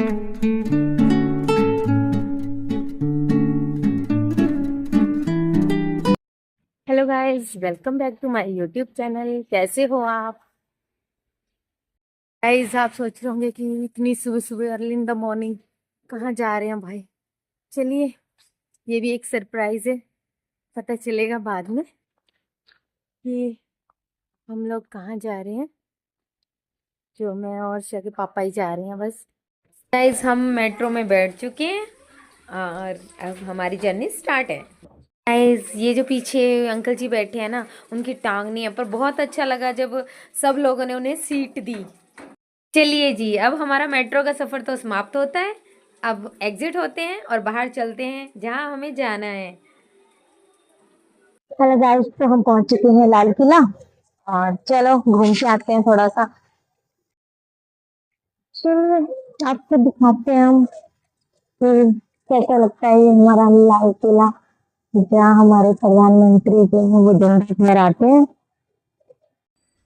Hello guys, welcome back to my YouTube channel. कैसे हो आप गाइस? आप सोच रहे होंगे कि इतनी सुबह सुबह अर्ली इन द मॉर्निंग कहाँ जा रहे हैं भाई। चलिए, ये भी एक सरप्राइज है। पता चलेगा बाद में कि हम लोग कहाँ जा रहे हैं। जो मैं और शायद पापा ही जा रहे हैं बस। गाइस, हम मेट्रो में बैठ चुके हैं और अब हमारी जर्नी स्टार्ट है। गाइस, ये जो पीछे अंकल जी बैठे हैं ना, उनकी टांग नहीं है, पर बहुत अच्छा लगा जब सब लोगों ने उन्हें सीट दी। चलिए जी, अब हमारा मेट्रो का सफ़र तो समाप्त होता है। अब एग्जिट होते हैं और बाहर चलते हैं जहां हमें जाना है। हेलो गाइस, तो हम पहुंच चुके हैं लाल किला। और चलो घूम के आते हैं थोड़ा सा। चलो आपको दिखाते हैं हम कि कैसा लगता है ये हमारा लाल किला, जहाँ हमारे प्रधानमंत्री जो है वो झंडा फहराते हैं।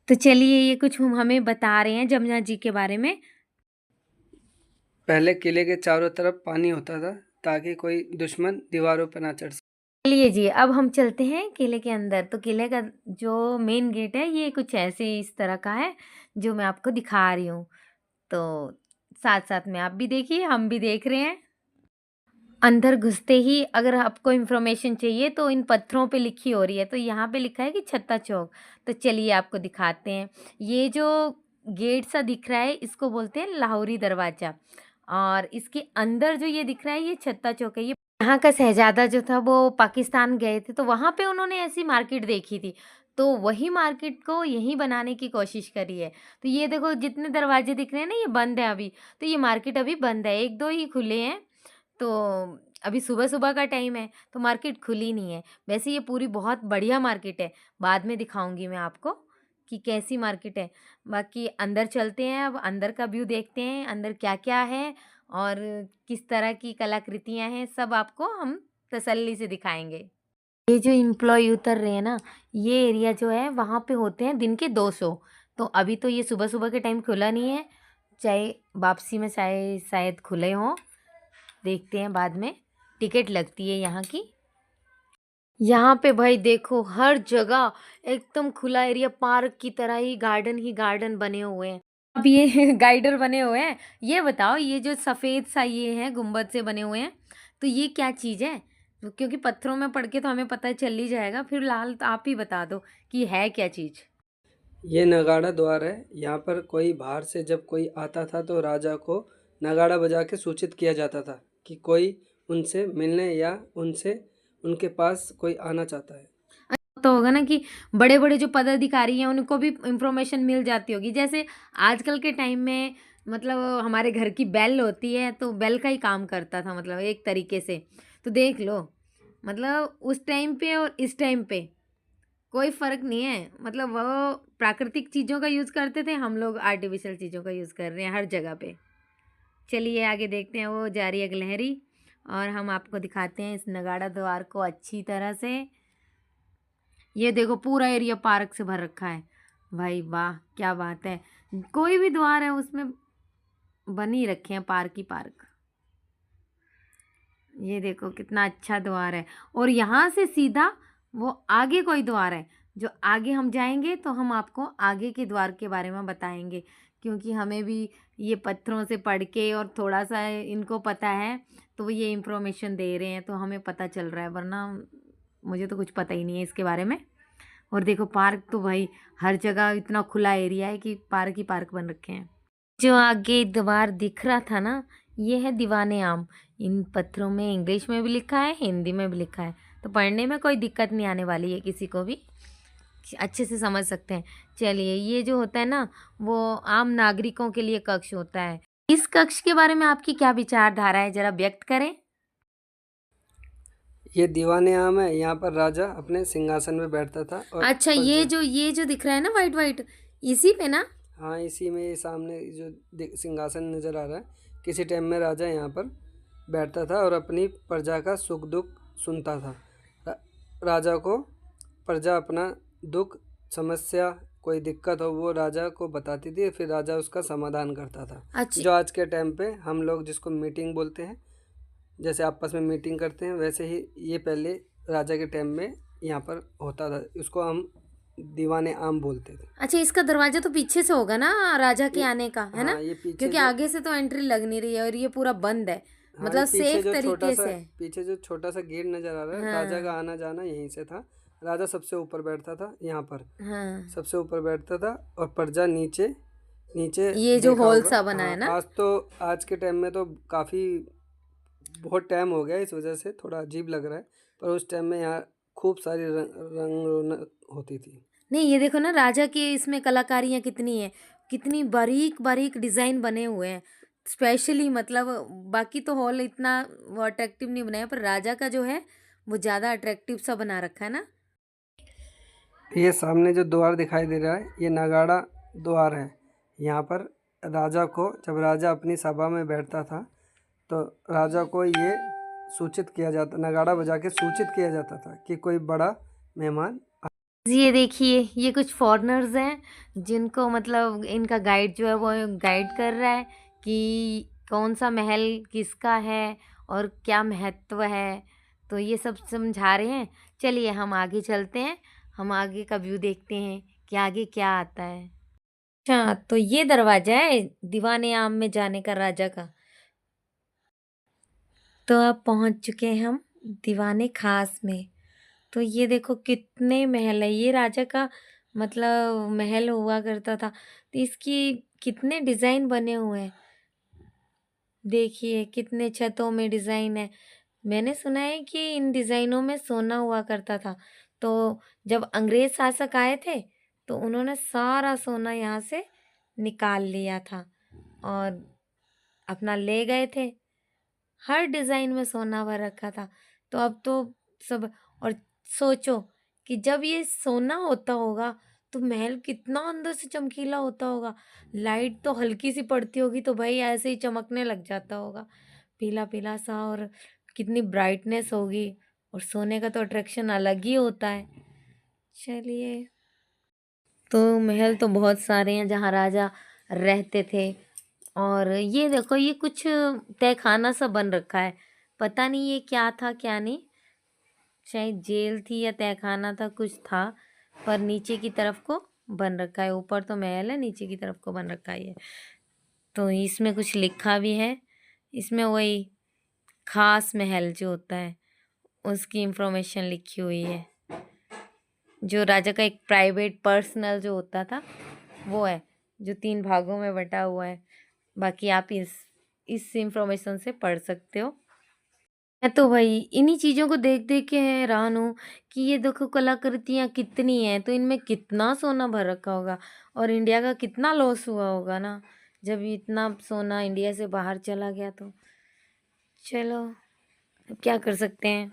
तो चलिए, ये कुछ हम हमें बता रहे हैं जमुना जी के बारे में। पहले किले के चारों तरफ पानी होता था ताकि कोई दुश्मन दीवारों पर ना चढ़ सके। चलिए जी, अब हम चलते हैं किले के अंदर। तो किले का जो मेन गेट है, ये कुछ ऐसे इस तरह का है जो मैं आपको दिखा रही हूँ। तो साथ साथ में आप भी देखिए, हम भी देख रहे हैं। अंदर घुसते ही अगर आपको इन्फॉर्मेशन चाहिए तो इन पत्थरों पे लिखी हो रही है। तो यहाँ पे लिखा है कि छत्ता चौक। तो चलिए आपको दिखाते हैं। ये जो गेट सा दिख रहा है, इसको बोलते हैं लाहौरी दरवाज़ा। और इसके अंदर जो ये दिख रहा है, ये छत्ता चौक है। ये यहाँ का शहजादा जो था वो पाकिस्तान गए थे, तो वहाँ पे उन्होंने ऐसी मार्केट देखी थी। तो वही मार्केट को यहीं बनाने की कोशिश करी है। तो ये देखो, जितने दरवाजे दिख रहे हैं ना, ये बंद है अभी। तो ये मार्केट अभी बंद है, एक दो ही खुले हैं। तो अभी सुबह-सुबह का टाइम है, तो मार्केट खुली नहीं है। वैसे ये पूरी बहुत बढ़िया मार्केट है, बाद में दिखाऊँगी मैं आपको कि कैसी मार्केट है। बाकी अंदर चलते हैं, अब अंदर का व्यू देखते हैं, अंदर क्या-क्या है और किस तरह की कलाकृतियाँ हैं, सब आपको हम तसल्ली से दिखाएँगे। ये जो एम्प्लॉयी उतर रहे हैं ना, ये एरिया जो है वहाँ पे होते हैं दिन के 200। तो अभी तो ये सुबह-सुबह के टाइम खुला नहीं है, चाहे वापसी में शायद खुले हों। देखते हैं बाद में। टिकट लगती है यहाँ की। यहाँ पे भाई देखो, हर जगह एकदम खुला एरिया, पार्क की तरह ही गार्डन बने हुए हैं। अब ये गाइडर बने हुए हैं। ये बताओ, ये जो सफ़ेद सा ये है गुंबद से बने हुए हैं, तो ये क्या चीज़ है? क्योंकि पत्थरों में पढ़ के तो हमें पता चल ही जाएगा। फिलहाल तो आप ही बता दो कि है क्या चीज़? ये नगाड़ा द्वार है। यहाँ पर कोई बाहर से जब कोई आता था तो राजा को नगाड़ा बजा के सूचित किया जाता था कि कोई उनसे मिलने या उनके पास कोई आना चाहता है। तो होगा ना कि बड़े-बड़े जो पदाधिकारी हैं उनको भी इन्फॉर्मेशन मिल जाती होगी। जैसे आजकल के टाइम में मतलब हमारे घर की बेल होती है, तो बेल का ही काम करता था मतलब एक तरीके से। तो देख लो, मतलब उस टाइम पे और इस टाइम पे कोई फ़र्क नहीं है। मतलब वो प्राकृतिक चीज़ों का यूज़ करते थे, हम लोग आर्टिफ़िशियल चीज़ों का यूज़ कर रहे हैं हर जगह पे। चलिए आगे देखते हैं। वो जा रही है गिलहरी और हम आपको दिखाते हैं इस नगाड़ा द्वार को अच्छी तरह से। ये देखो, पूरा एरिया पार्क से भर रखा है। भाई वाह, क्या बात है। कोई भी द्वार है उसमें बन ही रखे हैं पार्क ही पार्क। ये देखो कितना अच्छा द्वार है। और यहाँ से सीधा वो आगे कोई द्वार है, जो आगे हम जाएंगे तो हम आपको आगे के द्वार के बारे में बताएंगे। क्योंकि हमें भी ये पत्थरों से पढ़ के और थोड़ा सा इनको पता है, तो वो ये इन्फॉर्मेशन दे रहे हैं, तो हमें पता चल रहा है, वरना मुझे तो कुछ पता ही नहीं है इसके बारे में। और देखो, पार्क तो भाई हर जगह इतना खुला एरिया है कि पार्क ही पार्क बन रखे हैं। जो आगे दीवार दिख रहा था ना, ये है दीवाने आम। इन पत्थरों में इंग्लिश में भी लिखा है, हिंदी में भी लिखा है। तो पढ़ने में कोई दिक्कत नहीं आने वाली है, किसी को भी अच्छे से समझ सकते हैं। चलिए, ये जो होता है ना, वो आम नागरिकों के लिए कक्ष होता है। इस कक्ष के बारे में आपकी क्या विचारधारा है, जरा व्यक्त करें। ये दीवाने आम है। यहाँ पर राजा अपने सिंहासन में बैठता था और अच्छा, ये जो दिख रहा है ना, वाइट वाइट, इसी पे ना? हाँ, इसी में ये सामने जो सिंहासन नजर आ रहा है, किसी टाइम में राजा यहाँ पर बैठता था और अपनी प्रजा का सुख दुख सुनता था। राजा को प्रजा अपना दुख समस्या कोई दिक्कत हो वो राजा को बताती थी, फिर राजा उसका समाधान करता था। अच्छा। जो आज के टाइम पे हम लोग जिसको मीटिंग बोलते हैं, जैसे आपस में मीटिंग करते हैं, वैसे ही ये पहले राजा के टाइम में यहाँ पर होता था। उसको हम दीवाने आम बोलते थे। अच्छा, इसका दरवाजा तो पीछे से होगा ना राजा के ये आने का, है ना? हाँ, ये पीछे क्योंकि जो आगे से तो एंट्री लग नहीं रही है और ये पूरा बंद है, हाँ, ये मतलब सेफ तरीके से। पीछे जो छोटा सा गेट नज़र आ रहा है, राजा का हाँ आना जाना यहीं से था। राजा सबसे ऊपर बैठता था यहाँ पर, हाँ, सबसे ऊपर बैठता था और प्रजा नीचे नीचे ये जो देखा हॉल होगा। सा बना है हाँ, ना। आज के टाइम में तो काफ़ी बहुत टाइम हो गया, इस वजह से थोड़ा अजीब लग रहा है, पर उस टाइम में यहाँ खूब सारी रंग रौनक होती थी। नहीं, ये देखो ना राजा की इसमें कलाकारियाँ कितनी है, कितनी बारीक बारीक डिजाइन बने हुए हैं स्पेशली। मतलब बाकी तो हॉल इतना वो अट्रैक्टिव नहीं बनाया, पर राजा का जो है वो ज़्यादा अट्रैक्टिव सा बना रखा है ना। ये सामने जो द्वार दिखाई दे रहा है, ये नगाड़ा द्वार है। यहाँ पर राजा को, जब राजा अपनी सभा में बैठता था तो राजा को ये सूचित किया जाता, नगाड़ा बजा के सूचित किया जाता था कि कोई बड़ा मेहमान। ये देखिए, ये कुछ फॉरेनर्स हैं जिनको मतलब इनका गाइड जो है वो गाइड कर रहा है कि कौन सा महल किसका है और क्या महत्व है, तो ये सब समझा रहे हैं। चलिए हम आगे चलते हैं, हम आगे का व्यू देखते हैं कि आगे क्या आता है। अच्छा, तो ये दरवाजा है दीवाने आम में जाने का राजा का। तो अब पहुंच चुके हैं हम दीवाने खास में। तो ये देखो कितने महल है, ये राजा का मतलब महल हुआ करता था। तो इसकी कितने डिजाइन बने हुए हैं, देखिए कितने छतों में डिजाइन है। मैंने सुना है कि इन डिजाइनों में सोना हुआ करता था। तो जब अंग्रेज शासक आए थे तो उन्होंने सारा सोना यहाँ से निकाल लिया था और अपना ले गए थे। हर डिजाइन में सोना भर रखा था। तो अब तो सब, और सोचो कि जब ये सोना होता होगा तो महल कितना अंदर से चमकीला होता होगा। लाइट तो हल्की सी पड़ती होगी तो भाई ऐसे ही चमकने लग जाता होगा, पीला पीला सा, और कितनी ब्राइटनेस होगी। और सोने का तो अट्रैक्शन अलग ही होता है। चलिए, तो महल तो बहुत सारे हैं जहाँ राजा रहते थे। और ये देखो, ये कुछ तहखाना सा बन रखा है, पता नहीं ये क्या था क्या नहीं, शायद जेल थी या तहखाना था, कुछ था। पर नीचे की तरफ को बन रखा है, ऊपर तो महल है, नीचे की तरफ को बन रखा है ये। तो इसमें कुछ लिखा भी है, इसमें वही खास महल जो होता है उसकी इंफॉर्मेशन लिखी हुई है। जो राजा का एक प्राइवेट पर्सनल जो होता था वो है, जो 3 भागों में बटा हुआ है। बाकी आप इस इंफॉर्मेशन से पढ़ सकते हो। मैं तो भाई इन्हीं चीज़ों को देख देख के हैरान हूँ कि ये देखो कलाकृतियाँ कितनी हैं, तो इनमें कितना सोना भर रखा होगा और इंडिया का कितना लॉस हुआ होगा ना जब इतना सोना इंडिया से बाहर चला गया। तो चलो, अब क्या कर सकते हैं,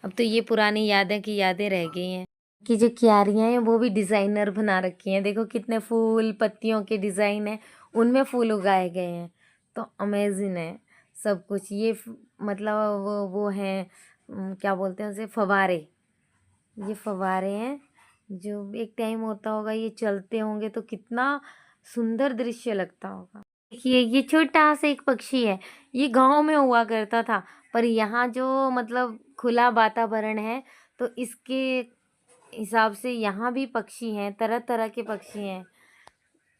अब तो ये पुरानी यादें की यादें रह गई हैं। कि जो क्यारियाँ हैं वो भी डिज़ाइनर बना रखी हैं, देखो कितने फूल पत्तियों के डिज़ाइन हैं, उनमें फूल उगाए गए हैं। तो अमेजिंग है सब कुछ। ये मतलब वो हैं, क्या बोलते हैं उसे, फव्वारे। ये फव्वारे हैं जो एक टाइम होता होगा ये चलते होंगे तो कितना सुंदर दृश्य लगता होगा। देखिए ये छोटा सा एक पक्षी है, ये गांव में हुआ करता था, पर यहाँ जो मतलब खुला वातावरण है तो इसके हिसाब से यहाँ भी पक्षी हैं, तरह तरह के पक्षी हैं।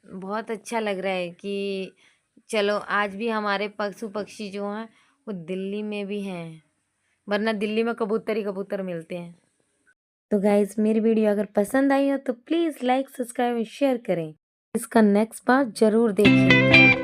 बहुत अच्छा लग रहा है कि चलो आज भी हमारे पशु पक्षी जो हैं वो दिल्ली में भी हैं, वरना दिल्ली में कबूतर ही कबूतर मिलते हैं। तो गाइज मेरी वीडियो अगर पसंद आई हो तो प्लीज़ लाइक सब्सक्राइब और शेयर करें। इसका नेक्स्ट पार्ट ज़रूर देखिए।